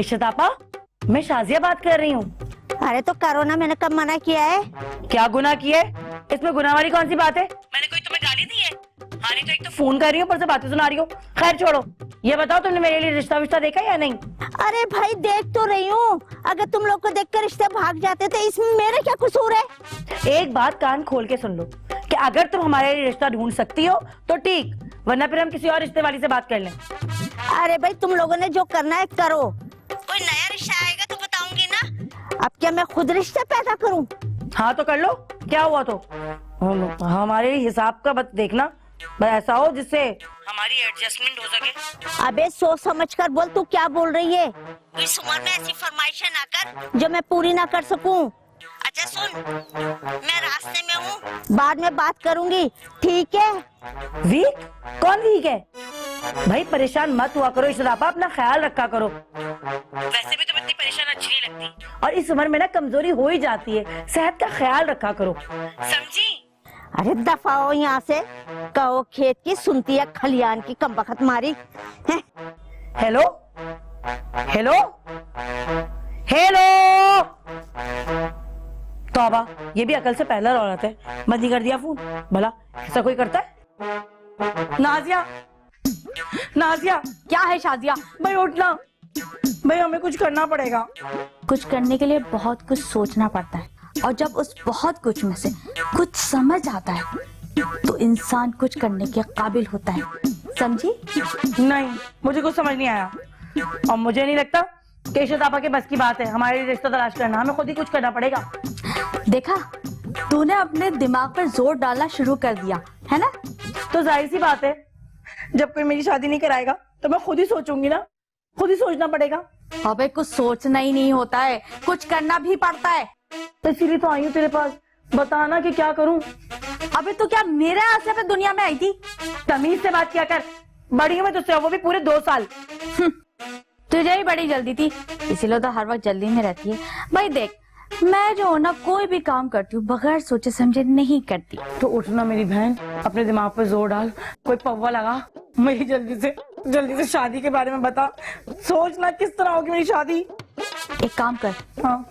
इश्तापा, मैं शाजिया बात कर रही हूँ। अरे तो करो ना, मैंने कब मना किया है? क्या गुनाह किया है? इसमें गुनाह वाली कौन सी बात है? मैंने कोई तुम्हें गाली दी है? हाँ, नहीं तो एक तो फोन कर रही हूँ, पर से बातें सुना रही हो। खैर छोड़ो, ये बताओ तुमने मेरे लिए रिश्ता विश्ता देखा या नहीं? अरे भाई देख तो रही हूँ, अगर तुम लोग को देखकर रिश्ते भाग जाते तो इसमें मेरा क्या कसूर है? एक बात कान खोल के सुन लो कि अगर तुम हमारे लिए रिश्ता ढूंढ सकती हो तो ठीक, वरना फिर हम किसी और रिश्ते वाली से बात कर लें। अरे भाई तुम लोगों ने जो करना है करो, कोई नया रिश्ता आएगा तो बताऊंगी ना। अब क्या मैं खुद रिश्ते पैदा करूं? हाँ तो कर लो, क्या हुआ तो। हमारे हिसाब का बस देखना, बस ऐसा हो जिससे हमारी एडजस्टमेंट हो सके। अबे सोच समझ कर बोल, तू क्या बोल रही है? इस उम्र में ऐसी फरमाइशें ना कर जो मैं पूरी ना कर सकूं। अच्छा सुन, मैं रास्ते में हूँ, बाद में बात करूंगी, ठीक है? वीक? कौन वीक है भाई? परेशान मत हुआ करो इश्तापा, अपना ख्याल रखा करो। वैसे भी तुम इतनी परेशान अच्छी नहीं लगती, और इस उम्र में ना कमजोरी हो ही जाती है, सेहत का ख्याल रखा करो, समझी? अरे दफा हो यहाँ से, कहो खेत की सुनती है खलियान की कमबख्त मारी है। हेलो हेलो हेलो, तौबा, ये भी अकल से पहला औरत है, बंद ही कर दिया फोन। भला ऐसा कोई करता है? नाजिया, नाजिया। क्या है शाजिया? भाई उठना, भाई हमें कुछ करना पड़ेगा। कुछ करने के लिए बहुत कुछ सोचना पड़ता है, और जब उस बहुत कुछ में से कुछ समझ आता है तो इंसान कुछ करने के काबिल होता है, समझी? नहीं, मुझे कुछ समझ नहीं आया, और मुझे नहीं लगता कि इश्तापा के बस की बात है हमारे लिए रिश्ता तलाश करना। हमें खुद ही कुछ करना पड़ेगा। देखा, तूने अपने दिमाग पर जोर डालना शुरू कर दिया है ना? तो जाहिर सी बात है, जब कोई मेरी शादी नहीं कराएगा तो मैं खुद ही सोचूंगी ना, खुद ही सोचना पड़ेगा। अबे कुछ सोचना ही नहीं होता है, कुछ करना भी पड़ता है। तो इसीलिए तो आई हूँ तेरे पास, बताना कि क्या करूं। अबे तो क्या मेरे आसे पे दुनिया में आई थी? तमीज से बात किया कर, बड़ी हूँ मैं तुझसे, वो भी पूरे 2 साल। तुझे ही बड़ी जल्दी थी, इसीलिए तो हर वक्त जल्दी में रहती है। भाई देख, मैं जो ना कोई भी काम करती हूँ बगैर सोचे समझे नहीं करती। तो उठना मेरी बहन, अपने दिमाग पर जोर डाल, कोई पौवा लगा, मेरी जल्दी से शादी के बारे में बता। सोचना किस तरह होगी मेरी शादी। एक काम कर, हाँ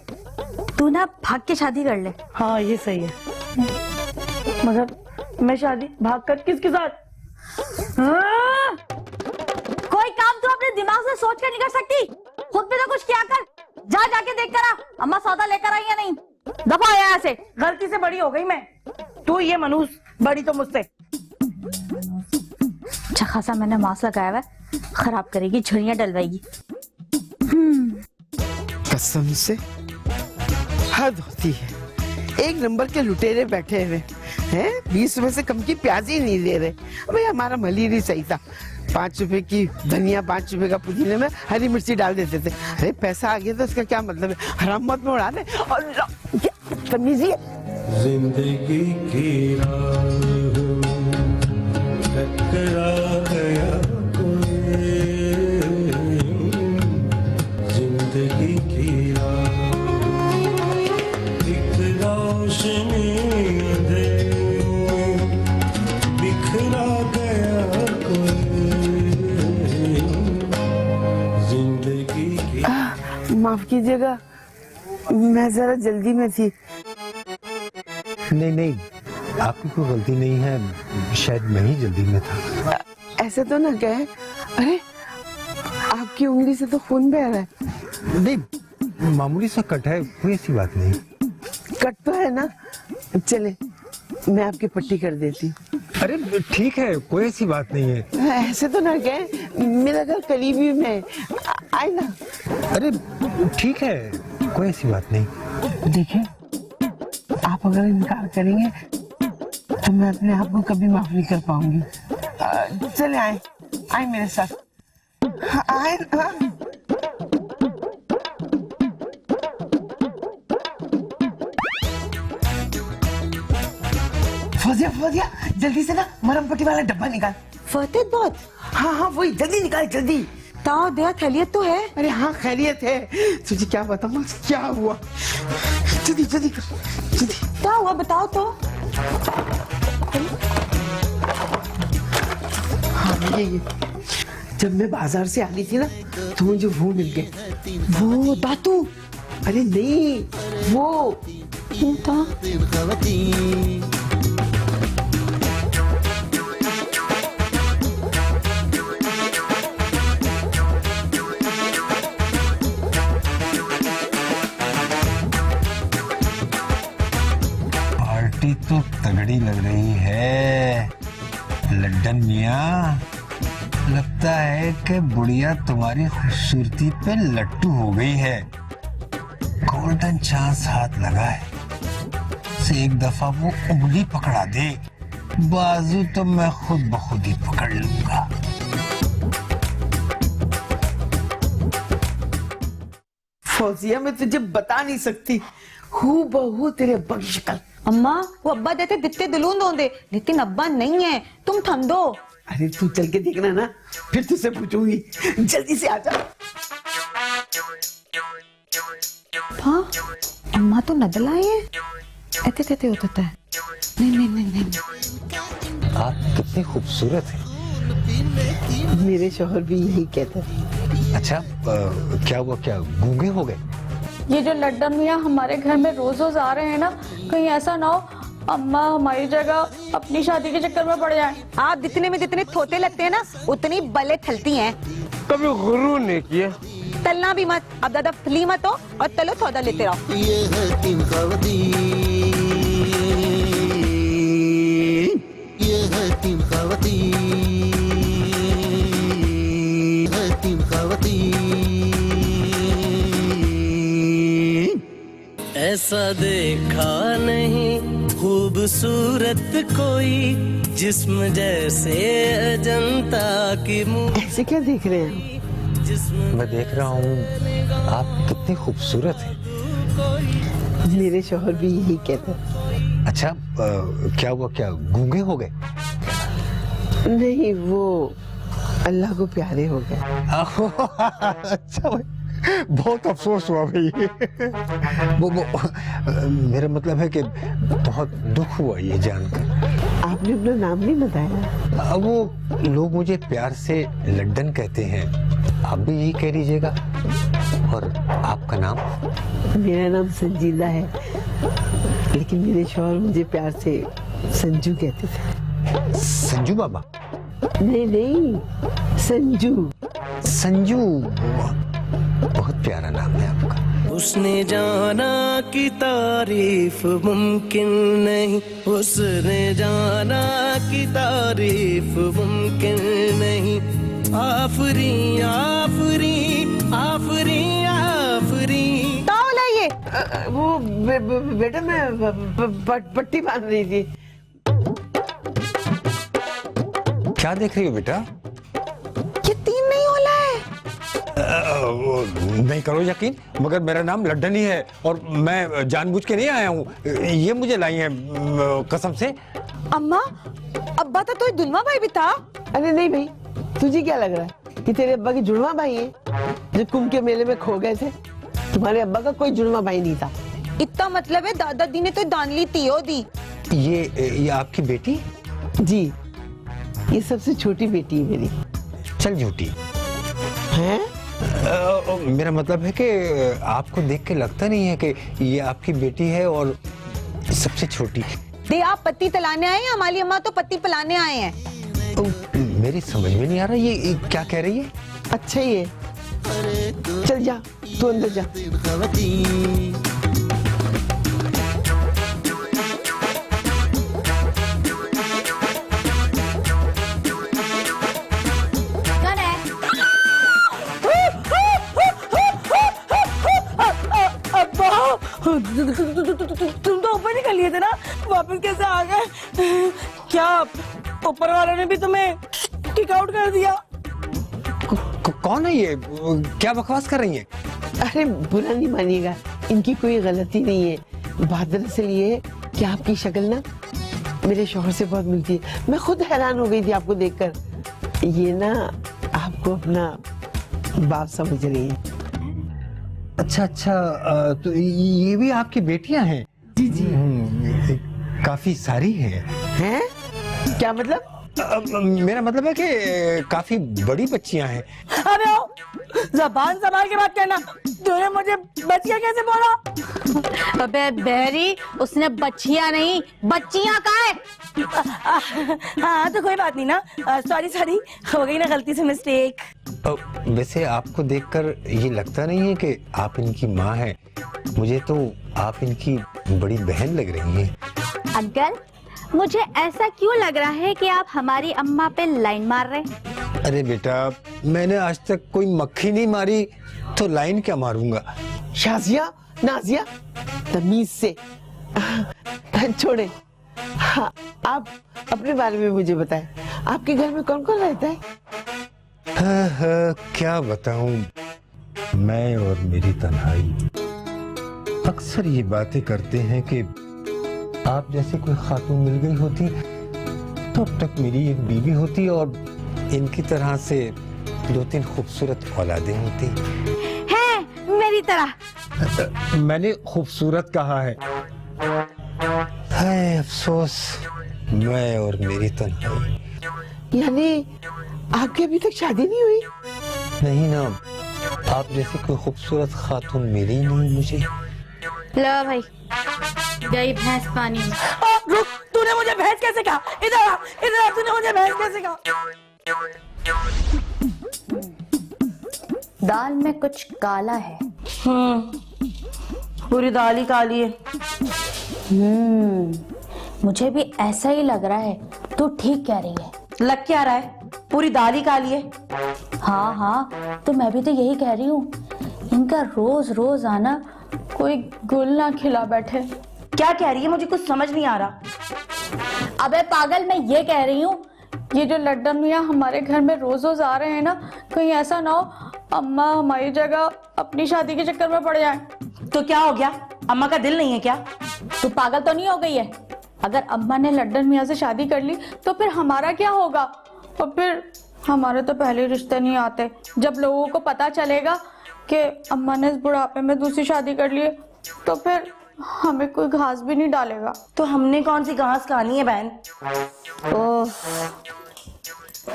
तू ना भाग के शादी कर ले। हाँ ये सही है, मगर मैं शादी भाग कर किसके साथ? हाँ? कोई काम तू अपने दिमाग से सोच कर नहीं कर सकती? खुद भी तो कुछ किया कर, जाके देख कर आ, अम्मा सौदा लेकर आई या नहीं। दफा आया यहाँ से। गलती से बड़ी हो गई मैं, तू ये मनूस, बड़ी तो मुझसे। अच्छा खासा मैंने मास्क लगाया हुआ है, खराब करेगी, झुर्रियां डलवाएगी। कसम से हद होती है, एक नंबर के लुटेरे बैठे हुए हैं, 20 रुपए से कम की प्याज ही नहीं दे रहे। भाई हमारा मल ही नहीं सही था, 5 रुपए की धनिया, 5 रुपए का पुदीने में हरी मिर्ची डाल देते थे। अरे पैसा आ गया तो इसका क्या मतलब है, हराम मत में उड़ा दे। और तमीज़ी जिंदगी की राह टकरा गया कोई, जिंदगी की राह एक रोशनी अंधेरे बिखरा गया कोई, जिंदगी की। माफ कीजिएगा, मैं जरा जल्दी में थी। नहीं, आपकी कोई गलती नहीं है, शायद मैं ही जल्दी में था। ऐसे तो ना कहे, अरे आपकी उंगली से तो खून बह रहा है। नहीं, मामूली सा कट है, कोई ऐसी बात नहीं। कट तो है ना, चले मैं आपकी पट्टी कर देती हूँ। अरे ठीक है, कोई ऐसी बात नहीं है। ऐसे तो ना कहे, मेरा घर करीबी में, आए ना। अरे ठीक है, कोई ऐसी बात नहीं। देखिए, आप अगर इनकार करेंगे तो मैं अपने आप को कभी माफ नहीं कर पाऊंगी। चले आए मेरे साथ, आए ना। फौजिया जल्दी से ना मरहम पट्टी वाला डब्बा निकाल। फतेह बहुत। हाँ वही, जल्दी निकाल जल्दी। ताओ दया खैरियत तो है? अरे हाँ खैरियत है, तुझे क्या बताऊँ क्या हुआ। जल्दी जल्दी जल्दी। क्या हुआ बताओ तो। हाँ ये जब मैं बाजार से आ रही थी ना तो मुझे वो मिल गए। वो दातू अरे नहीं, वो था। पार्टी तो तगड़ी लग रही है लड्डन मियाँ। लगता है कि बुढ़िया तुम्हारी खूबसूरती पे लट्टू हो गई है। गोल्डन चांस हाथ लगा है से एक दफा वो उंगली पकड़ा दे, बाजू तो मैं खुद ब खुद ही पकड़ लूंगा। फौजिया मैं तुझे बता नहीं सकती, हूँ बहू तेरे अब्बा की शक्ल। अम्मा वो अब्बा देते दित्ते दिलून दे, लेकिन अब्बा नहीं है, तुम थम दो। अरे तू चल के देखना ना, फिर तुझसे पूछूंगी। जल्दी से आजा। हाँ अम्मा तो नदल आए हैं, ऐसे कैसे होता है? नहीं। आप कितनी खूबसूरत हैं। मेरे शौहर भी यही कहते हैं। अच्छा क्या हुआ, क्या गूंगे हो गए? ये जो लड्डन मियाँ हमारे घर में रोज रोज आ रहे हैं ना, कहीं ऐसा ना हो अम्मा हमारी जगह अपनी शादी के चक्कर में पड़ जाए। आप जितने में जितने थोते लगते हैं ना, उतनी बले थलती हैं। कभी गुरूर नहीं किया। तलना भी मत, अब ज्यादा फली मत हो और तलो सौदा लेते रहो। ये है तीन ऐसा देखा नहीं खूबसूरत कोई, जिस्म जैसे अजंता की मूर्ति। ऐसे क्या देख रहे हैं? मैं देख रहा हूँ आप कितनी खूबसूरत हैं। मेरे शौहर भी यही कहते हैं। अच्छा क्या हुआ, क्या गूंगे हो गए? नहीं, वो अल्लाह को प्यारे हो गए। अच्छा भाई, बहुत अफसोस हुआ भाई। वो मेरा मतलब है कि बहुत दुख हुआ ये जानकर। आपने अपना नाम नहीं बताया। वो लोग मुझे प्यार से लड्डन कहते हैं, आप भी यही कह लीजिएगा। और आपका नाम? मेरा नाम संजीदा है, लेकिन मेरे शौहर मुझे प्यार से संजू कहते थे। संजू बाबा? नहीं, संजू। संजू, बहुत प्यारा नाम है आपका। उसने जाना कि तारीफ मुमकिन नहीं, उसने जाना कि तारीफ मुमकिन नहीं। आफरी आफरी आफरी आफरी। ये वो बेटा मैं पट्टी बांध रही थी। क्या देख रही हो बेटा? ये 3 नहीं होला है। नहीं करो यकीन, मगर मेरा नाम लड्डन ही है और मैं जानबूझ के नहीं आया हूँ। ये मुझे लाई है कसम से। अम्मा अब्बा तो दुल्मा भाई भी था। अरे नहीं भाई, तुझे क्या लग रहा है कि तेरे अब्बा की जुड़वा भाई है जो कुंभ के मेले में खो गए थे? तुम्हारे अब्बा का कोई जुड़वा भाई नहीं था। इतना मतलब है दादाजी ने तो दान ली थी दी। ये आपकी बेटी? जी, ये सबसे छोटी बेटी है मेरी। चल झूठी हैं? मेरा मतलब है कि आपको देख के लगता नहीं है कि ये आपकी बेटी है और सबसे छोटी। दे आप पत्ती तलाने आए हैं, हमारी अम्मा तो पत्ती पिलाने आए हैं। मेरी समझ में नहीं आ रहा ये क्या कह रही है। अच्छा ही है, चल जा तू अंदर जा। तुम तो ऊपर निकल लिए थे ना, वापस कैसे आ गए? क्या ऊपर वालों ने भी तुम्हें किक आउट कर दिया? कौन है ये, क्या बकवास कर रही है? अरे बुरा नहीं मानिएगा, इनकी कोई गलती नहीं है। बात दरअसल ये है कि आपकी शक्ल ना मेरे शौहर से बहुत मिलती है। मैं खुद हैरान हो गई थी आपको देखकर। ये ना आपको अपना बाप समझ रही है। अच्छा, तो ये भी आपकी बेटियां हैं? जी जी। काफी सारी हैं। हैं? क्या मतलब? मेरा मतलब है कि काफी बड़ी बच्चियां हैं। अबे ओ, जबान संभाल के बात करना। तूने मुझे बच्चियां कैसे बोला? अबे बेरी, उसने बच्चियां नहीं बच्चियां कहा है। हाँ तो कोई बात नहीं ना। सॉरी सॉरी, हो गई ना गलती से मिस्टेक। वैसे आपको देखकर ये लगता नहीं है कि आप इनकी माँ हैं? मुझे तो आप इनकी बड़ी बहन लग रही हैं। अंकल, मुझे ऐसा क्यों लग रहा है कि आप हमारी अम्मा पे लाइन मार रहे हैं? अरे बेटा, मैंने आज तक कोई मक्खी नहीं मारी तो लाइन क्या मारूंगा। शाजिया, नाजिया, तमीज से छोड़े। हाँ, आप अपने बारे में मुझे बताएं। आपके घर में कौन कौन रहता है? हाँ, क्या बताऊं, मैं और मेरी तन्हाई। अक्सर ये बातें करते हैं कि आप जैसे कोई खातून मिल गई होती तो अब तक मेरी एक बीवी होती और इनकी तरह से 2-3 खूबसूरत औलादें होती। है मेरी तरह। मैंने खूबसूरत कहा है। हाय अफसोस, मैं और मेरी तन्हाई। यानी आपकी अभी तक शादी नहीं हुई? नहीं ना, आप जैसे कोई खूबसूरत खातून मिली नहीं मुझे। लो भाई, गई भैंस पानी में। रुक, तूने मुझे भैंस कैसे कहा? इधर आ, इधर आ, तूने मुझे भैंस कैसे कहा? दाल में कुछ काला है। पूरी दाल ही काली है। मुझे भी ऐसा ही लग रहा है। तू ठीक कह रही है। लग क्या रहा है? पूरी दाल ही काली है। हाँ हाँ, तो मैं भी तो यही कह रही हूँ। इनका रोज रोज आना कोई गुल ना खिला बैठे। क्या कह रही है? मुझे कुछ समझ नहीं आ रहा। अबे पागल, मैं ये कह रही हूँ ये जो लड्डन मियाँ हमारे घर में रोज रोज आ रहे हैं ना, कहीं ऐसा ना हो अम्मा हमारी जगह अपनी शादी के चक्कर में पड़ जाए। तो क्या हो गया? अम्मा का दिल नहीं है क्या? तू पागल तो नहीं हो गई है? अगर अम्मा ने लड्डन मियाँ से शादी कर ली तो फिर हमारा क्या होगा? और फिर हमारे तो पहले रिश्ते नहीं आते। जब लोगों को पता चलेगा कि अम्मा ने इस बुढ़ापे में दूसरी शादी कर ली है तो फिर हमें कोई घास भी नहीं डालेगा। तो हमने कौन सी घास खानी है बहन? ओह,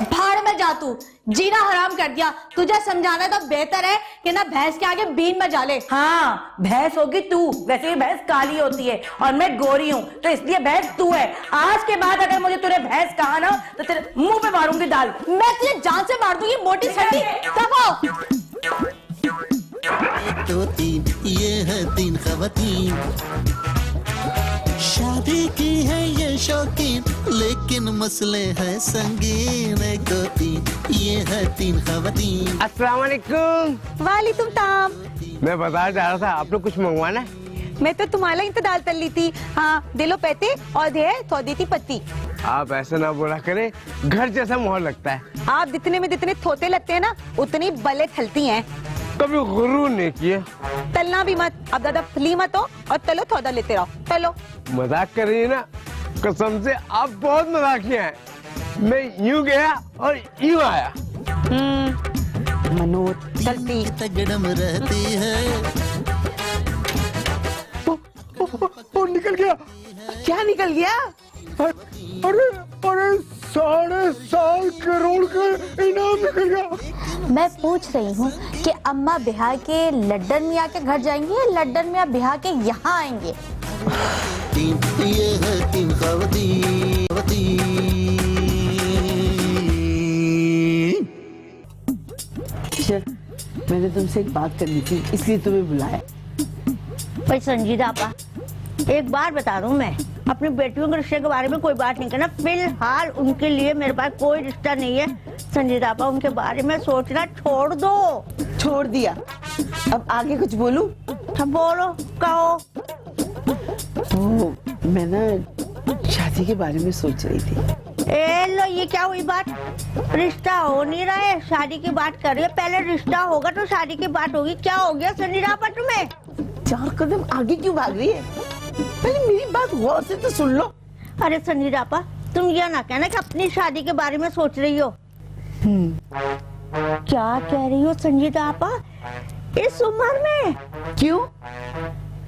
भाड़ में जा तू, जीना हराम कर दिया। तुझे समझाना तो बेहतर है कि ना भैंस के आगे बीन में जाले। हाँ, भैंस होगी तू। वैसे भी भैंस काली होती है और मैं गोरी हूँ, तो इसलिए भैंस तू है। आज के बाद अगर मुझे तूने भैंस कहा ना तो तेरे मुंह पे मारूंगी दाल। मैं तुझे जान से मार दूंगी, मोटी सटी। दफा। 1 2 3 ये है 3 खवातीन, शादी की है ये शौकीन, लेकिन मसले हैं संगीन। 1 2 3 ये है 3 खवातीन। अस्सलाम वालेकुम। वालेकुम ताम। मैं बाजार जा रहा था, आप लोग कुछ मंगवाना है? मैं तो तुम्हारा ही तो दाल तल ली थी। हाँ, दिलो पैते और दे थोड़ी थी पत्ती। आप ऐसा ना बोला करें, घर जैसा माहौल लगता है। आप जितने में जितने थोते लगते हैं ना, उतनी बले थलती हैं। कभी गुरूर नहीं किए। तलना भी मत, अब ज्यादा फली मत हो और तलो थोड़ा लेते रहो। तलो। मजाक कर रही है ना? कसम से आप बहुत मजाकिया हैं। मैं यूं गया और यूं आया। मनो चलती तगड़म रहती है। वो निकल गया। क्या निकल गया? अरे अरे 7.5 करोड़ का इनाम निकल गया। मैं पूछ रही हूँ कि अम्मा बिहार के लड्डन मियाँ के घर जाएंगे या लड्डन मियाँ बिहार के यहाँ आएंगे? 3 ये है 3 खवातीन। मैंने तुमसे एक बात करनी थी, इसलिए तुम्हें बुलाया। भाई संजीदा आपा, एक बार बता रहा हूँ, मैं अपनी बेटियों के रिश्ते के बारे में कोई बात नहीं करना। फिलहाल उनके लिए मेरे पास कोई रिश्ता नहीं है। संजीदा आपा, उनके बारे में सोचना छोड़ दो। छोड़ दिया, अब आगे कुछ बोलूं? सब बोलो, कहो। तो मैं ना शादी के बारे में सोच रही थी। ए लो, ये क्या हुई बात? रिश्ता हो नहीं रहा है, शादी की बात कर रही है। पहले रिश्ता होगा तो शादी की बात होगी। क्या हो गया संजीदा आपा तुम्हें? 4 कदम आगे क्यों भाग रही है? पहले मेरी बात गौर से तो सुन लो। अरे संजीदा आपा, तुम ये ना कहना कि अपनी शादी के बारे में सोच रही हो। क्या कह रही हो संजीदा आपा? इस उम्र में? क्यों?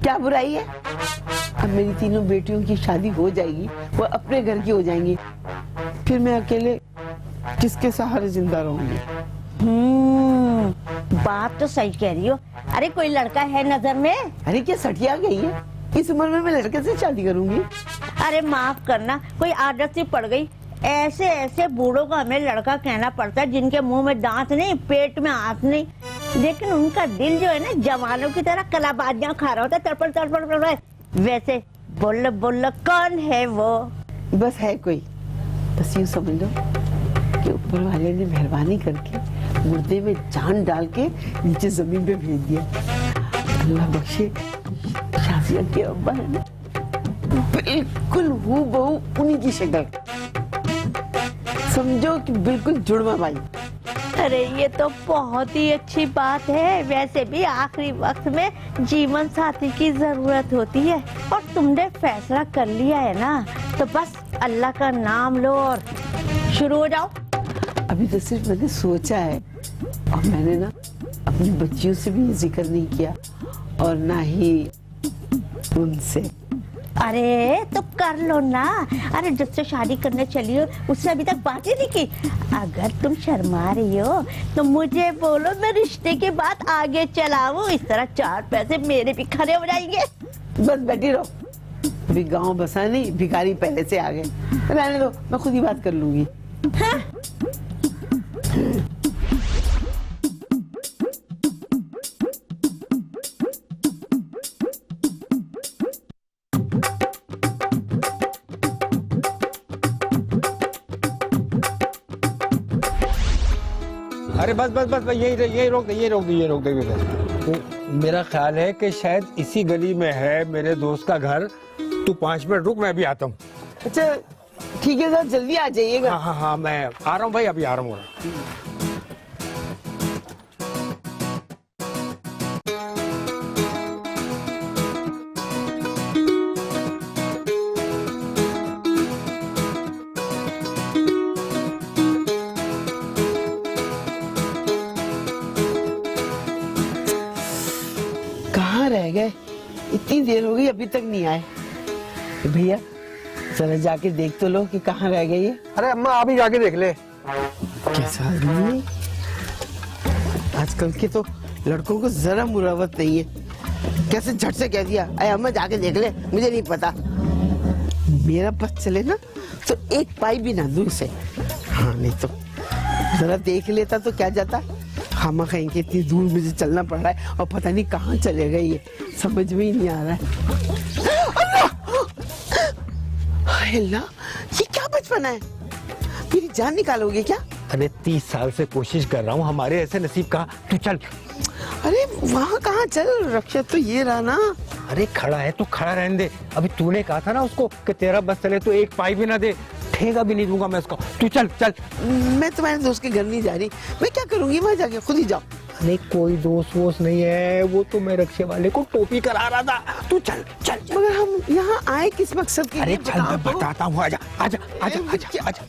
क्या बुराई है? अब मेरी तीनों बेटियों की शादी हो जाएगी, वो अपने घर की हो जाएंगी, फिर मैं अकेले किसके सहारे जिंदा रहूंगी? बात तो सही कह रही हो। अरे कोई लड़का है नजर में? अरे क्या सठिया गई है? इस उम्र में मैं लड़के से शादी करूंगी? अरे माफ करना, कोई आदत सी पड़ गई। ऐसे ऐसे बूढ़ों को हमें लड़का कहना पड़ता है जिनके मुंह में दांत नहीं, पेट में हाथ नहीं, लेकिन उनका दिल जो है ना जवानों की तरह कलाबाजियां खा रहा होता है, तड़पड़ तड़पड़ कर रहा है। वैसे बोल बोल कौन है वो? बस है कोई, बस यूं समझ लो कि ऊपर वाले ने मेहरबानी करके मुर्दे में जान डाल के नीचे जमीन पे भेज दिया। अल्लाह बख्शे, शाजिया के अब्बा है ना, बिल्कुल हूबहू उन्हीं की शक्ल, समझो कि बिल्कुल जुड़वा भाई। अरे ये तो बहुत ही अच्छी बात है। वैसे भी आखिरी वक्त में जीवन साथी की जरूरत होती है, और तुमने फैसला कर लिया है ना, तो बस अल्लाह का नाम लो और शुरू हो जाओ। अभी तो सिर्फ मैंने सोचा है, और मैंने ना अपनी बच्चियों से भी जिक्र नहीं किया, और ना ही उनसे। अरे तो कर लो ना। अरे जिससे शादी करने चली हो उससे अभी तक बात ही नहीं की। अगर तुम शर्मा रही हो तो मुझे बोलो, मैं रिश्ते की बात आगे चलाऊं, इस तरह 4 पैसे मेरे भी खड़े हो जाएंगे। बस बैठी रहो, अभी गांव बसा नहीं, भिखारी पहले से आ गए। रहने दो, मैं खुद ही बात कर लूंगी। हाँ? अरे बस बस बस यही रोक दे। मेरा ख्याल है कि शायद इसी गली में है मेरे दोस्त का घर। तू 5 मिनट रुक, मैं अभी आता हूँ। अच्छा ठीक है सर, जल्दी आ जाइएगा। हाँ हाँ हाँ, मैं आ रहा हूँ भाई, अभी आ रहा हूँ। कहाँ रह गए? इतनी देर हो गई अभी तक नहीं आए। भैया जरा जाके देख तो लो कि कहाँ रह गए ये। अरे अम्मा आप ही जाके देख ले। कैसा आदमी है? आजकल के तो लड़कों को जरा मुरावत नहीं है। कैसे झट से कह दिया, अरे अम्मा जाके देख ले, मुझे नहीं पता। मेरा बस चले ना तो एक पाई भी ना दूं उसे। हाँ नहीं तो जरा देख लेता तो क्या जाता। खामा कहीं के इतनी दूर मुझे चलना पड़ रहा है, और पता नहीं कहाँ चले गए, ये समझ में ही नहीं आ रहा है। अल्लाह, ये क्या बचपना है? मेरी जान निकालोगे क्या? अरे 30 साल से कोशिश कर रहा हूँ, हमारे ऐसे नसीब का। तू चल। अरे वहाँ कहाँ चल, रक्षा तो ये रहा ना। अरे खड़ा है तो खड़ा रहने दे। अभी तूने कहा था ना उसको कि तेरा बस चले तो एक पाई भी ना दे, ठेगा भी नहीं दूंगा मैं उसको। तू चल चल। मैं तुम्हारे दोस्त के घर नहीं जा रही, मैं क्या करूंगी वहाँ जाके, खुद ही जाओ। अरे कोई दोस्त वोस्त नहीं है, वो तो मैं रक्षे वाले को टोपी करा रहा था। तू चल चल, चल। मगर हम यहाँ आए किस मकसद के लिए? अरे चल मैं बताता हूँ, आजा आजा आजा आजा आजा।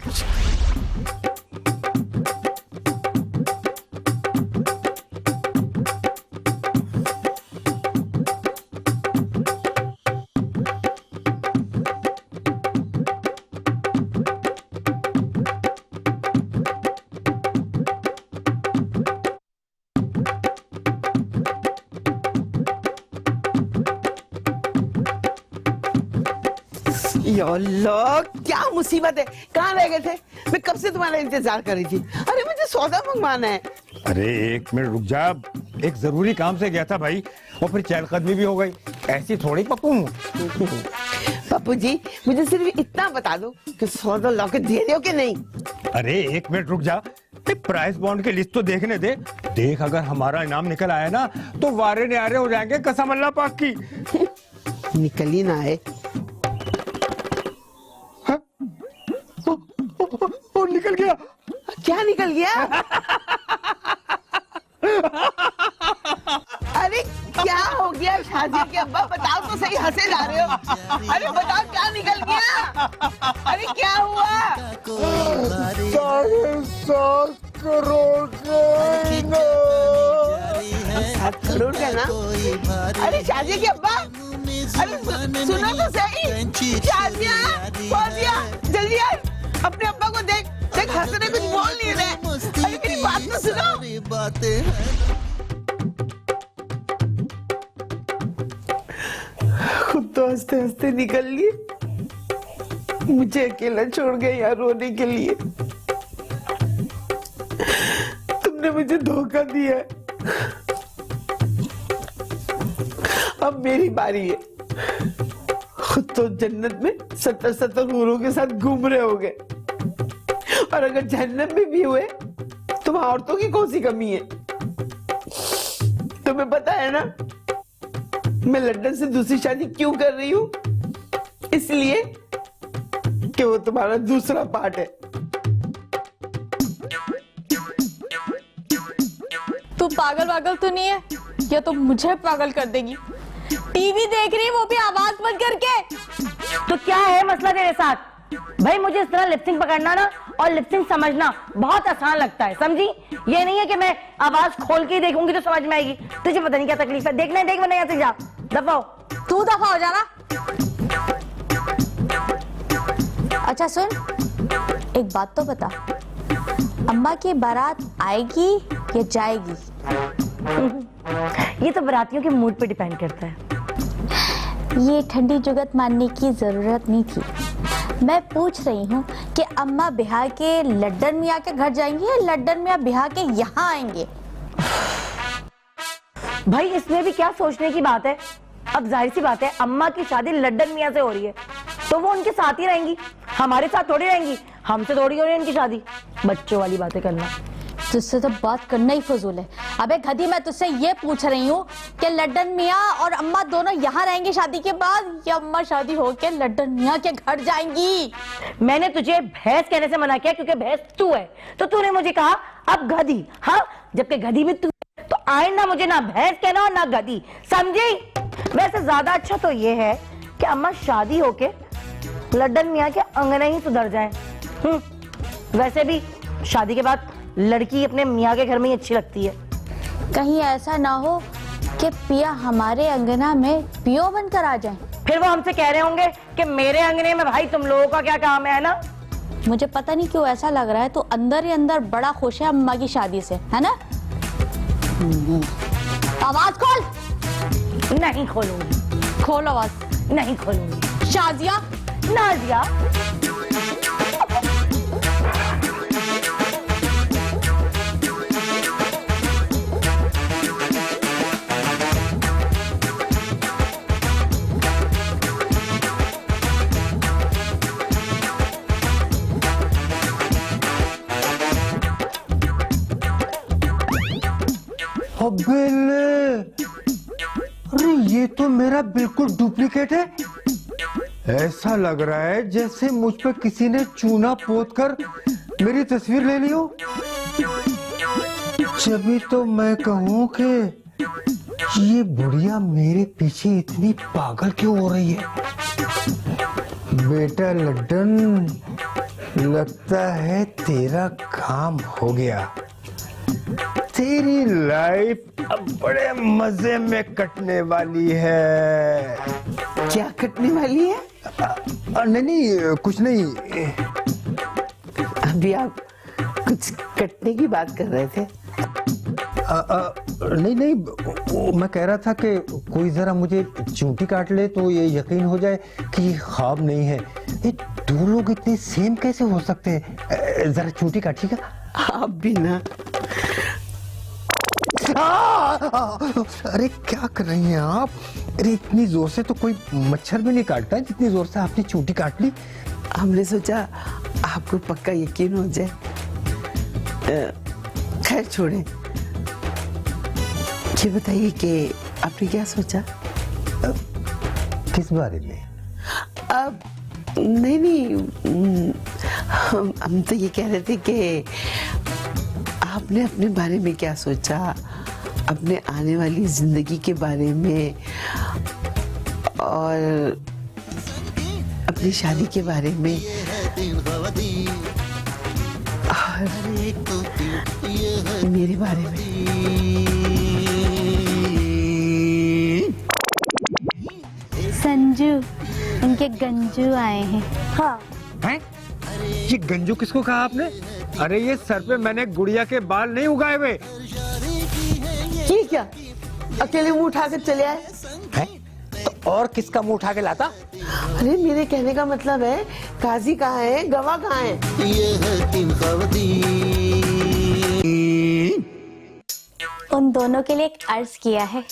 या अल्लाह, क्या मुसीबत है? कहाँ रह गए थे? मैं कब से तुम्हारा इंतजार कर रही थी। अरे मुझे सौदा मंगवाना है। अरे 1 मिनट रुक जा, एक जरूरी काम से गया था भाई, और फिर चहलकदमी भी हो गई। ऐसी थोड़ी पप्पू। पप्पू जी मुझे सिर्फ इतना बता दो कि सौदा लाके दे रहे हो कि नहीं। अरे 1 मिनट रुक जा, प्राइस बॉन्ड की लिस्ट तो देखने दे। देख अगर हमारा इनाम निकल आया ना तो वारे न्यारे हो जाएंगे, कसम अल्लाह पाक की। निकल ही ना आए। और निकल गया। क्या निकल गया? अरे क्या हो गया शादी के अब्बा, बताओ तो सही, हंसे जा रहे हो। अरे बताओ क्या निकल गया? अरे क्या हुआ? 7 करोड़ का 7 करोड़ का ना? अरे शादी के अब्बा अरे सुनो तो सही। शादिया, फौजिया, जल्दी आ, अपने अब्बा को देख, देख हंस रहे, कुछ बोल नहीं रहे। अरे मेरी बात तो सुनो। बातें खुद तो हंसते हंसते निकल लिए, मुझे अकेला छोड़ गए यहाँ रोने के लिए। तुमने मुझे धोखा दिया है। अब मेरी बारी है। खुद तो जन्नत में 70 हूरों के साथ घूम रहे होगे, और अगर जहन्नम में भी हुए तो वहां औरतों की कौन सी कमी है? तुम्हें पता है ना मैं लंदन से दूसरी शादी क्यों कर रही हूँ? इसलिए कि वो तुम्हारा दूसरा पार्ट है। तू पागल तो नहीं है, या तो मुझे पागल कर देगी। टीवी देख रही है, वो भी आवाज बंद करके। तो क्या है मसला तेरे साथ? भाई मुझे इस तरह लिपसिंग पकड़ना ना और लिपसिंग समझना बहुत आसान लगता है, समझी? ये नहीं है कि मैं आवाज खोल के ही देखूंगी तो समझ में आएगी। तुझे पता नहीं क्या तकलीफ है, देखना है देख, वरना यहाँ से जा, दफा हो। तू दफा हो जाना। अच्छा सुन, एक बात तो बता, अम्मा की बारात आएगी या जाएगी? ये तो बारातियों के मूड पे डिपेंड करता है। ये ठंडी जुगत मानने की जरूरत नहीं थी। मैं पूछ रही हूँ कि अम्मा बिहार के लड्डन मियाँ के घर जाएंगी या लड्डन मियाँ बिहार के यहाँ आएंगे? भाई इसमें भी क्या सोचने की बात है? अब जाहिर सी बात है, अम्मा की शादी लड्डन मियाँ से हो रही है तो वो उनके साथ ही रहेंगी, हमारे साथ थोड़ी रहेंगी। हमसे थोड़ी हो रही है उनकी शादी। बच्चों वाली बातें करना। तुझसे तो बात करना ही फजूल है। अबे गधी, मैं तुझसे ये पूछ रही हूँ कि लड्डन मियाँ और अम्मा दोनों यहाँ रहेंगे शादी के बाद, या अम्मा शादी होके लड्डन मियाँ के घर जाएंगी? मैंने तुझे भैंस कहने से मना किया क्योंकि भैंस तू है, तो तूने मुझे कहा अब गधी। हाँ, जबकि गधी भी तू है, तो आइंदा मुझे ना भैंस कहना और ना गधी, समझी? वैसे ज्यादा अच्छा तो ये है कि अम्मा शादी होके लड्डन मियाँ के अंगने ही सुधर जाए। वैसे भी शादी के बाद लड़की अपने मियाँ के घर में ही अच्छी लगती है। कहीं ऐसा ना हो कि पिया हमारे अंगना में पियो बनकर आ जाए। फिर वो हमसे कह रहे होंगे कि मेरे अंगने में भाई तुम लोगों का क्या काम है ना? मुझे पता नहीं क्यों ऐसा लग रहा है, तो अंदर ही अंदर बड़ा खुश है अम्मा की शादी से, है ना? आवाज खोल। नहीं खोलूंगी। खोल आवाज। नहीं खोलूंगी। शाजिया, नाजिया, अरे ये तो मेरा बिल्कुल डुप्लीकेट है। ऐसा लग रहा है जैसे मुझ पे किसी ने चूना पोत कर मेरी तस्वीर ले ली हो। जभी तो मैं कहूं कि ये बुढ़िया मेरे पीछे इतनी पागल क्यों हो रही है। बेटा लड्डन, लगता है तेरा काम हो गया। तेरी लाइफ अब बड़े मजे में कटने वाली है। क्या कटने वाली है? नहीं कुछ नहीं। अभी आप कुछ कटने की बात कर रहे थे। नहीं, मैं कह रहा था कि कोई जरा मुझे चूंटी काट ले तो ये यकीन हो जाए कि ये ख्वाब नहीं है। ये दो लोग इतने सेम कैसे हो सकते हैं? जरा चूंटी काटिएगा। आप भी ना। अरे क्या कर रही हैं आप? अरे इतनी जोर से तो कोई मच्छर भी नहीं काटता जितनी जोर से आपने चूंटी काट ली। हमने सोचा आपको पक्का यकीन हो जाए। खैर छोड़े, ये बताइए कि आपने क्या सोचा? किस बारे में? अब नहीं, हम तो ये कह रहे थे कि आपने अपने बारे में क्या सोचा, अपने आने वाली जिंदगी के बारे में और अपनी शादी के बारे में और मेरे बारे में। संजू उनके गंजू आए हैं। हाँ हैं? ये गंजू किसको कहा आपने? अरे ये सर पे मैंने गुड़िया के बाल नहीं उगाए हुए। ठीक क्या अकेले मुंह उठा कर चले आए? हैं? तो और किसका मुंह उठा के लाता? अरे मेरे कहने का मतलब है काजी कहाँ है, गवाह कहाँ है? ये है तीन खवातीन। उन दोनों के लिए एक अर्ज किया है।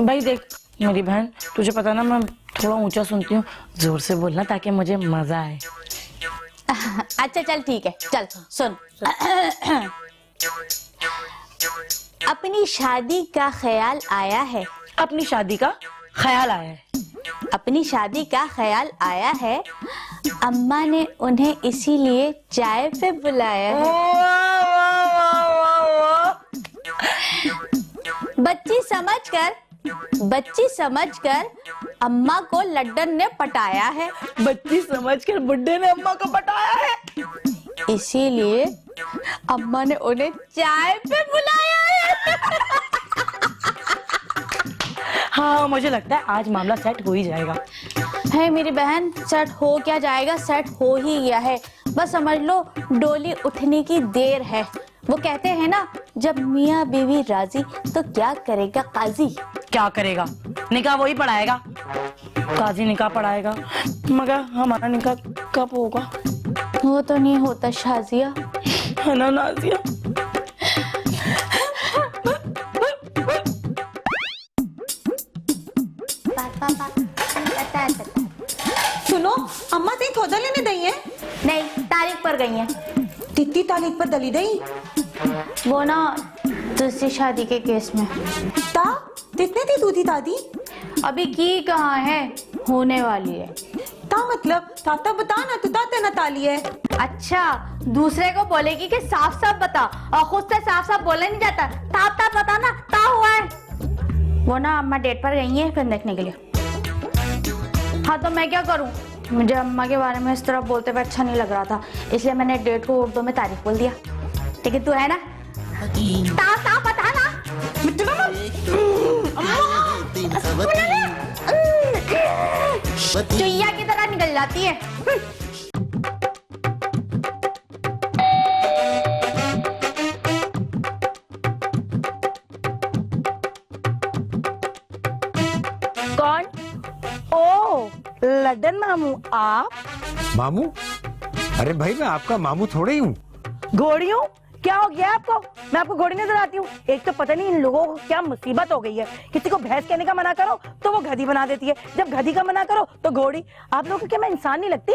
भाई देख मेरी बहन, तुझे पता ना मैं थोड़ा ऊंचा सुनती हूँ, जोर से बोलना ताकि मुझे मजा आए। अच्छा चल ठीक है, चल सुन। अपनी शादी का ख्याल आया है। अपनी शादी का ख्याल आया है। अपनी शादी का ख्याल आया है। अम्मा ने उन्हें इसीलिए चाय पे बुलाया है। बच्ची समझकर अम्मा को लड्डन ने पटाया है। बच्ची समझकर बुड्ढे ने अम्मा को पटाया है, इसीलिए अम्मा ने उन्हें चाय पे बुलाया है। हाँ मुझे लगता है आज मामला सेट हो ही जाएगा। है मेरी बहन, सेट हो क्या जाएगा, सेट हो ही गया है। बस समझ लो डोली उठने की देर है। वो कहते हैं ना, जब मियाँ बीवी राजी तो क्या करेगा काजी। क्या करेगा, निकाह वही पढ़ाएगा, काजी निकाह पढ़ाएगा, मगर हमारा निकाह कब होगा? वो तो नहीं होता शाजिया, है ना नाजिया? सुनो, अम्मा ती थोड़ा लेने दई है? नहीं, तारीख पर गई है। तित्ती तारीख पर दली दई? वो ना दूसरी शादी के केस में। ता तितने थी दूधी दादी? अभी की कहाँ है, होने वाली है। ता मतलब ताता बता ना, तू ताते ना ताली है। अच्छा, दूसरे को बोलेगी कि साफ साफ बता, और खुद से साफ साफ बोले नहीं जाता। ताप ताप बता ना, ता हुआ है। वो ना अम्मा डेट पर गई है फिल्म देखने के लिए। हाँ तो मैं क्या करूँ, मुझे अम्मा के बारे में इस तरह बोलते हुए अच्छा नहीं लग रहा था, इसलिए मैंने डेट को उर्दू में तारीख बोल दिया। लेकिन तू है ना, ता ता बता ना। चुईया की तरह निकल जाती है। कौन? ओ लड्डन मामू आप? मामू? अरे भाई मैं आपका मामू थोड़े ही हूँ। घोड़ी हूँ? क्या हो गया आपको? मैं आपको घोड़ी नजर आती हूँ? एक तो पता नहीं इन लोगों को क्या मुसीबत हो गई है, किसी को भैंस कहने का मना करो तो वो गधी बना देती है, जब गधी का मना करो तो घोड़ी। आप लोगों को क्या मैं इंसान नहीं लगती?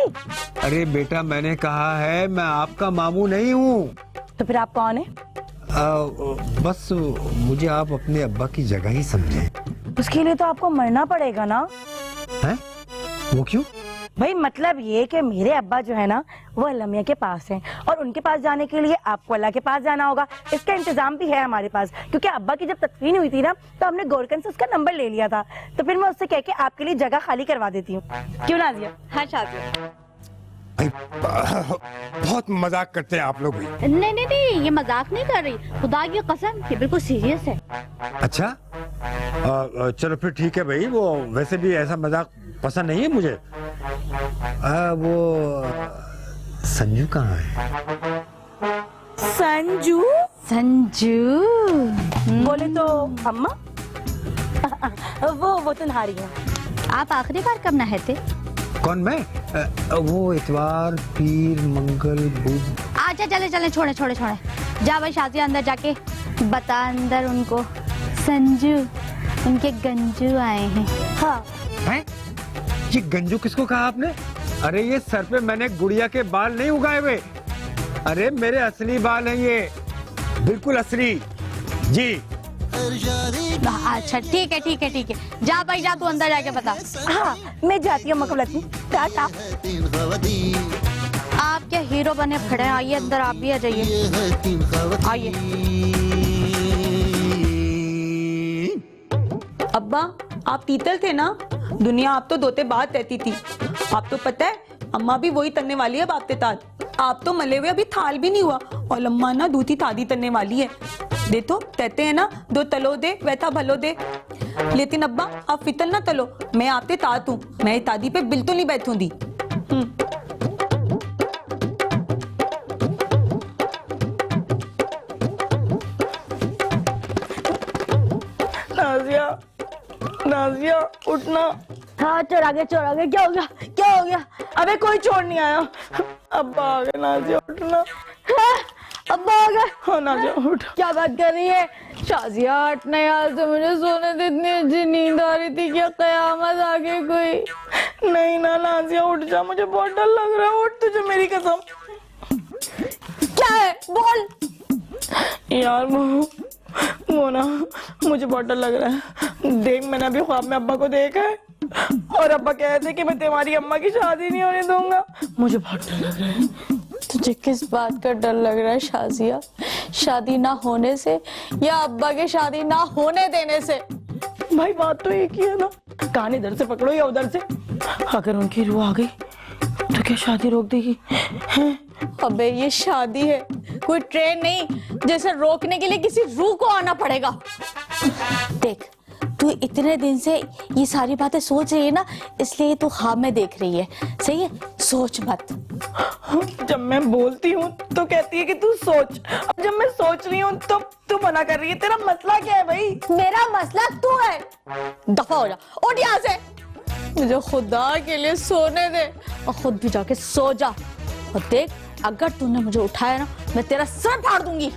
अरे बेटा मैंने कहा है मैं आपका मामू नहीं हूँ। तो फिर आप कौन है? बस मुझे आप अपने अब्बा की जगह ही समझें। उसके लिए तो आपको मरना पड़ेगा ना? हैं? वो क्यों? भाई मतलब ये कि मेरे अब्बा जो है ना वो अल्लाह मियां के पास हैं, और उनके पास जाने के लिए आपको अल्लाह के पास जाना होगा। इसका इंतजाम भी है हमारे पास, क्योंकि अब्बा की जब तदफीन हुई थी ना तो हमने गोरकन से उसका नंबर ले लिया था, तो फिर मैं उससे कह के आपके लिए जगह खाली करवा देती हूँ। क्यों नाजिया? हाँ शादी। भाई बहुत मजाक करते हैं आप लोग भी। नहीं नहीं नहीं, ये मजाक नहीं कर रही, खुदा की कसम, ये बिल्कुल सीरियस है। अच्छा चलो फिर ठीक है भाई, वो वैसे भी ऐसा मजाक पसंद नहीं है मुझे। वो संजू कहाँ है? संजू? संजू बोले तो अम्मा। वो तुम्हारी है। आप आखिरी बार कब नहाए थे? कौन मैं? वो इतवार पीर मंगल बुध। अच्छा चले छोड़े जा भाई, शादी अंदर जाके बता अंदर उनको, संजू उनके गंजू आए हैं। हाँ हैं? ये गंजू किसको कहा आपने? अरे ये सर पे मैंने गुड़िया के बाल नहीं उगाए हुए। अरे मेरे असली बाल हैं ये, बिल्कुल असली जी। अच्छा ठीक है, जा भाई जा, तू अंदर जाके बता। हाँ मैं जाती हूँ मकबलती, टाटा। आप क्या हीरो बने खड़े हैं, आइए अंदर, आप भी आ जाइए, आइए। अब्बा आप तीतल थे ना, दुनिया आप तो दोते बात रहती थी। आप तो पता है अम्मा भी वही तलने वाली है बाप ते तात। आप तो मले हुए अभी थाल भी नहीं हुआ, और अम्मा ना दूधी थादी तलने वाली है। देखो कहते हैं ना, दो तलो दे वैथा भलो दे। लेकिन अब्बा आप फितर ना तलो, मैं आपके तात हूँ, मैं दादी पे बिल्कुल नहीं बैठूंगी। नाजिया, नाजिया उठना। हाँ चढ़ा गया, क्या हो गया, क्या हो गया? अबे कोई छोड़ नहीं आया। अब्बा आ गए, नाजिया उठना। हाँ, अब्बा आ गए। हाँ नाजिया उठ। क्या बात कर रही है? शाजिया हटने यार से, मुझे सोने से इतनी अच्छी नींद आ रही थी, क्या कयामत आ गई कोई? नहीं ना नाजिया उठ जा, मुझे बहुत डर लग रहा है। उठ, तुझे मेरी कसम। क्या है बोल। यार वो ना, मुझे बहुत डर लग रहा है। देख, मैंने अभी ख्वाब में अब्बा को देखा है और अब्बा कह रहे थे कि मैं तुम्हारी अम्मा की शादी नहीं होने दूंगा। मुझे बहुत डर लग रहा है। तुझे किस बात का डर लग रहा है शाजिया? शादी ना होने से या अब्बा के शादी ना होने देने से? भाई बात तो एक ही है ना, कान इधर से पकड़ो या उधर से। अगर उनकी रूह आ गई तो क्या शादी रोक देगी? अबे ये शादी है, कोई ट्रेन नहीं जैसे रोकने के लिए किसी रूह को आना पड़ेगा। देख, तू इतने दिन से ये सारी बातें सोच रही है ना, इसलिए तू हाँ में देख रही है, सही है? सोच मत। जब मैं बोलती हूँ तो कहती है कि तू सोच, अब जब मैं सोच रही हूँ तो तू मना कर रही है। तेरा मसला क्या है भाई? मेरा मसला तू है। दफा हो जा, उठ यहाँ से। मुझे खुदा के लिए सोने दे और खुद भी जाके सो जा। और देख, अगर तूने मुझे उठाया ना, मैं तेरा सर फाड़ दूंगी।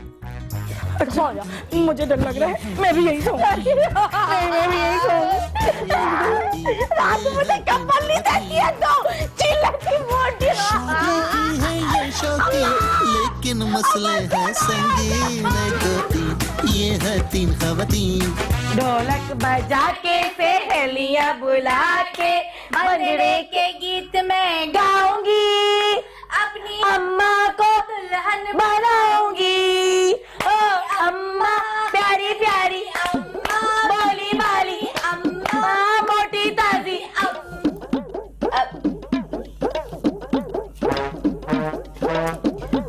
सो जा, मुझे डर लग रहा है। मैं भी यही सोऊंगी। मैं भी यही सोऊंगी। रात में मुझे कंबल नहीं देती है तो चिल्लाती मोटी। शादी है ये शौकीन, लेकिन मसले हैं संगीन। गोती ये है 3 खवातीन। ढोलक बजा के सहेलियां बुला के मंगड़े के गीत में गाऊंगी, अपनी अम्मा को दुल्हन बनाऊंगी। ओ अम्मा प्यारी प्यारी अम्मा, बोली बाली अम्मा, मोटी ताजी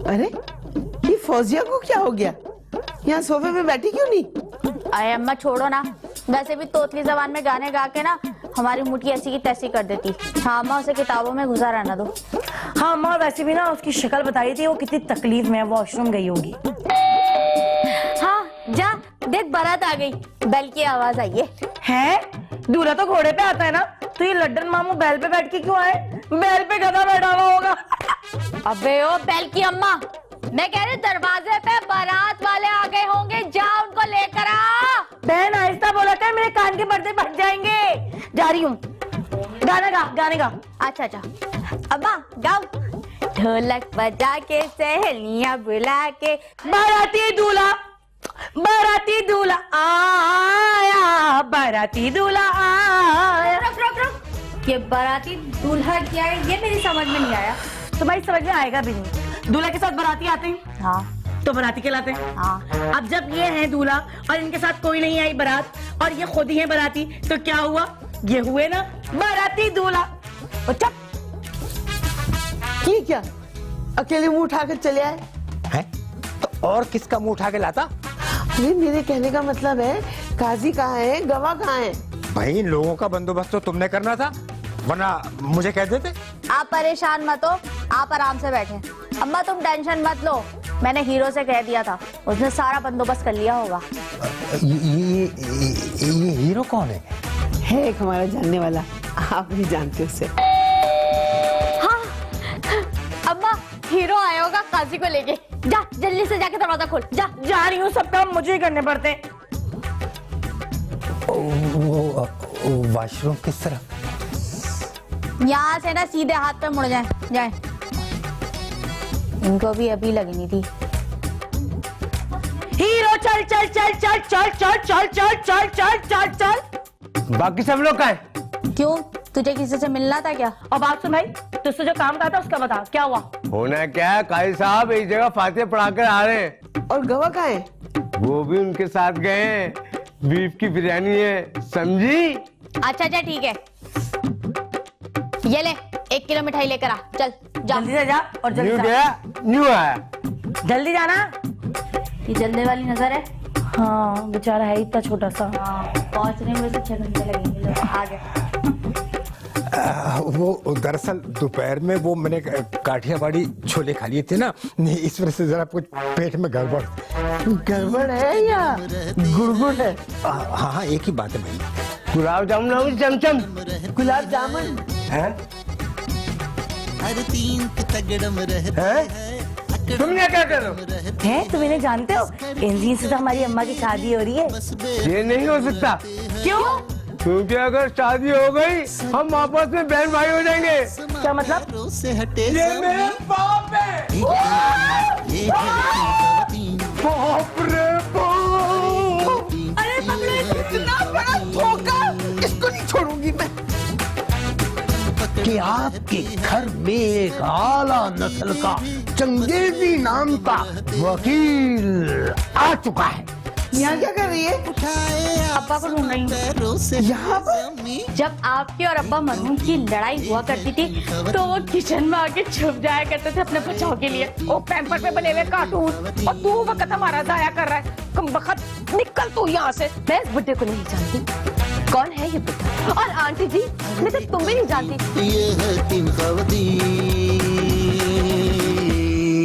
अरे ये फौजिया को क्या हो गया? यहाँ सोफे पे बैठी क्यों नहीं? अरे अम्मा छोड़ो ना, वैसे भी तोतली जबान में गाने गा के ना हमारी मुट्ठी ऐसी की तैसी कर देती। हाँ अम्मा, उसे किताबों में घुसा रहना दो। हाँ माँ, वैसे भी ना उसकी शक्ल बताई थी, वो कितनी तकलीफ में वॉशरूम गई होगी। हाँ जा देख, बारात आ गई, बेल की आवाज आई है। दूल्हा तो घोड़े पे आता है ना, तो ये लड्डन मामू बैल पे बैठ के क्यों आए? बैल पे गधा बैठा हुआ होगा। अबे ओ बेल की अम्मा, मैं कह रही दरवाजे पे बारात वाले आ गए होंगे, जा उनको लेकर आ। बहन आहिस्ता बोला कर, मेरे कान के पर्दे फट जाएंगे। जा रही हूँ। गाना गा, गाने गा। अच्छा अच्छा, अम्मा गाओ। ढोलक बजा के सहेलियां बुला के बाराती दूल्हा, बाराती दूल्हा आया, बाराती दूल्हा आया। रुक रुक रुक, ये बाराती दूल्हा क्या है ये मेरी समझ में नहीं आया। तुम्हारी समझ में आएगा भी नहीं। दूल्हा के साथ बाराती आते हैं, हाँ तो बाराती कहलाते हैं। हाँ। अब जब ये है दूल्हा और इनके साथ कोई नहीं आई बारात और ये खुद ही है बाराती, तो क्या हुआ? ये हुए ना बाराती दूल्हा। और चुप। ये क्या अकेले मुंह उठा कर चले आए हैं? तो और किसका मुंह उठा के लाता? अरे मेरे कहने का मतलब है, काजी कहाँ है, गवाह कहाँ है? भाई इन लोगों का बंदोबस्त तो तुमने करना था, वरना मुझे कह देते। आप परेशान मत हो, आप आराम से बैठे। अम्मा तुम टेंशन मत लो, मैंने हीरो से कह दिया था, उसने सारा बंदोबस्त कर लिया होगा। ये हीरो कौन है? है एक हमारा जानने वाला, आप भी जानते उसे। हाँ अम्मा, हीरो आया होगा काजी को लेके। जा जल्दी से जाके दरवाजा खोल, जा। जा रही हूँ, सब काम मुझे ही करने पड़ते हैं। वॉशरूम किस तरफ? यहाँ से ना सीधे हाथ पे मुड़ जाए जाए। इनको भी अभी लगनी थी। हीरो चल चल चल चल चल चल चल चल चल चल चल चल। बाकी सब लोग कहाँ हैं? क्यों, तुझे किसी से मिलना था क्या? और बात सुन भाई, तुझसे जो काम कहा था उसका बता, क्या हुआ? होना क्या है, काजी साहब एक जगह फातिहा पढ़ाकर आ रहे हैं। और गवाह कहाँ है? वो भी उनके साथ गए हैं। बीफ की बिरयानी है, समझी? अच्छा अच्छा ठीक है, ये ले 1 किलो मिठाई लेकर आ, चल जा। जल्दी से जा और जल्दी न्यू से आ। गया न्यू आया। जल्दी जाना। ये जल्दी वाली नजर है। हाँ बेचारा है इतना छोटा सा। पहुंचने में 6 घंटे लगेंगे। लो, आ गए। वो दरअसल दोपहर में वो मैंने काठियावाड़ी छोले खा लिए थे ना, इस वजह से जरा कुछ पेट में गड़बड़ है या गुड़गुड़ है? हाँ हाँ एक ही बात है भाई। गुलाब जामुन और चमचम। गुलाब जामुन हैं? हर 3 तगड़म रहते हैं? हैं। तुम क्या कर रहे हो? है तुम इन्हें जानते हो? इन दिन से तो हमारी अम्मा की शादी हो रही है। ये नहीं हो सकता। क्यों? क्योंकि अगर शादी हो गई हम आपस में बहन भाई हो जाएंगे। क्या मतलब? से हटे ये मेरे बाप है। ये है तीन बाप रे बाप। अरे पकड़ो, इतना बड़ा धोखा, इसको नहीं छोड़ूंगी मैं। कि आपके घर में एक आला नस्ल का चंगेजी नाम का वकील आ चुका है। यहाँ क्या कर रही है? अब्बा को ढूंढ रही हूँ। पैरों से यहाँ पर? जब आपके और अब्बा मरहूम की लड़ाई हुआ करती थी तो वो किचन में आके छुप जाया करते थे अपने बचाव के लिए। ओ पैम्पर पे बने हुए कार्टून, और तू वक्त हमारा जाया कर रहा है। कम वक्त निकल तू यहाँ से। मैं इस बुड्ढे को नहीं जानती। कौन है ये बुड्ढा? और आंटी जी, मैं तो तुम भी नहीं जानती। ये है तीन खवातीन।